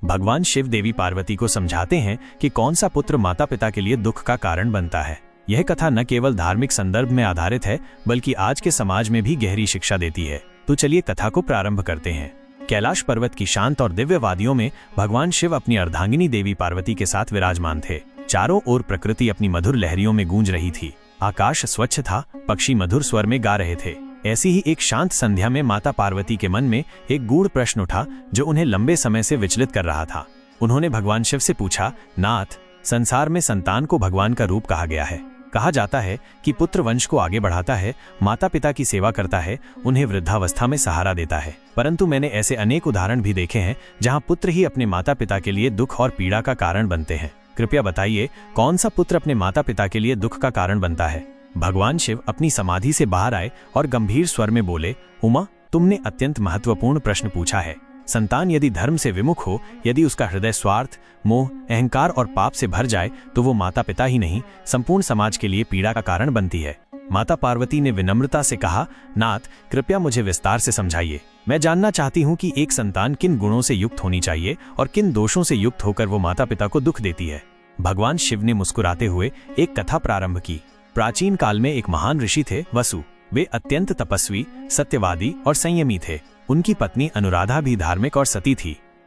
भगवान शिव देवी पार्वती को समझाते हैं कि कौन सा पुत्र माता पिता के लिए दुख का कारण बनता है। यह कथा न केवल धार्मिक संदर्भ में आधारित है बल्कि आज के समाज में भी गहरी शिक्षा देती है। तो चलिए कथा को प्रारंभ करते हैं। कैलाश पर्वत की शांत और दिव्य वादियों में भगवान शिव अपनी अर्धांगिनी देवी पार्वती के साथ विराजमान थे। चारों ओर प्रकृति अपनी मधुर लहरियों में गूंज रही थी। आकाश स्वच्छ था, पक्षी मधुर स्वर में गा रहे थे। ऐसी ही एक शांत संध्या में माता पार्वती के मन में एक गूढ़ प्रश्न उठा जो उन्हें लंबे समय से विचलित कर रहा था। उन्होंने भगवान शिव से पूछा, नाथ, संसार में संतान को भगवान का रूप कहा गया है। कहा जाता है कि पुत्र वंश को आगे बढ़ाता है, माता पिता की सेवा करता है, उन्हें वृद्धावस्था में सहारा देता है। परंतु मैंने ऐसे अनेक उदाहरण भी देखे हैं जहां पुत्र ही अपने माता पिता के लिए दुख और पीड़ा का कारण बनते हैं। कृपया बताइए, कौन सा पुत्र अपने माता पिता के लिए दुख का कारण बनता है? भगवान शिव अपनी समाधि से बाहर आए और गंभीर स्वर में बोले, उमा, तुमने अत्यंत महत्वपूर्ण प्रश्न पूछा है। संतान यदि धर्म से विमुख हो, यदि उसका हृदय स्वार्थ, मोह, अहंकार और पाप से भर जाए तो वो माता पिता ही नहीं, संपूर्ण समाज के लिए पीड़ा का कारण बनती है। माता पार्वती ने विनम्रता से कहा, नाथ, कृपया मुझे विस्तार से समझाइए। मैं जानना चाहती हूँ कि एक संतान किन गुणों से युक्त होनी चाहिए और किन दोषों से युक्त होकर वो माता पिता को दुख देती है। भगवान शिव ने मुस्कुराते हुए एक कथा प्रारंभ की। प्राचीन काल में एक महान ऋषि थे, वसु। वे अत्यंत तपस्वी, सत्यवादी और संयमी थे। उनकी पत्नी अनुराधा भी धार्मिक और सती थी।